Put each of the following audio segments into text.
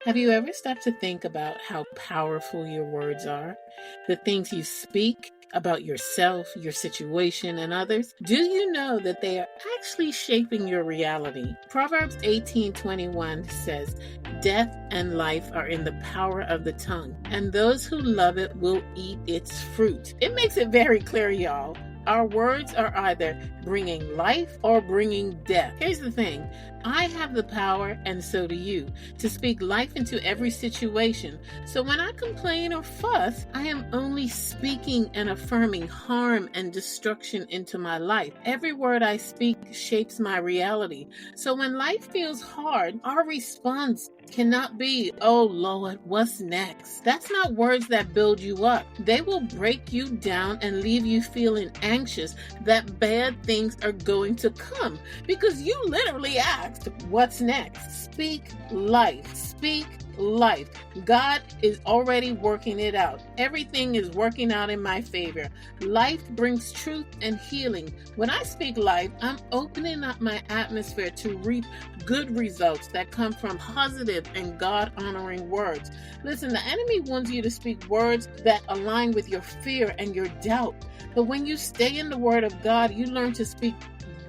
Have you ever stopped to think about how powerful your words are? The things you speak about yourself, your situation, and others? Do you know that they are actually shaping your reality? Proverbs 18:21 says, "Death and life are in the power of the tongue, and those who love it will eat its fruit." It makes it very clear, y'all. Our words are either bringing life or bringing death. Here's the thing. I have the power, and so do you, to speak life into every situation. So when I complain or fuss, I am only speaking and affirming harm and destruction into my life. Every word I speak shapes my reality. So when life feels hard, our response cannot be, "Oh Lord, what's next?" That's not words that build you up. They will break you down and leave you feeling anxious that bad things are going to come because you literally asked, "What's next?" Speak life. Speak life. God is already working it out. Everything is working out in my favor. Life brings truth and healing. When I speak life, I'm opening up my atmosphere to reap good results that come from positive and God-honoring words. Listen, the enemy wants you to speak words that align with your fear and your doubt. But when you stay in the Word of God, you learn to speak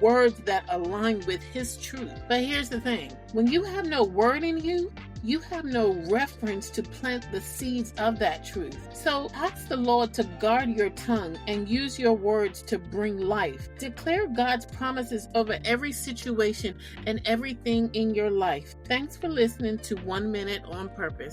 words that align with His truth. But here's the thing. When you have no word in you, you have no reference to plant the seeds of that truth. So ask the Lord to guard your tongue and use your words to bring life. Declare God's promises over every situation and everything in your life. Thanks for listening to 1 Minute on Purpose.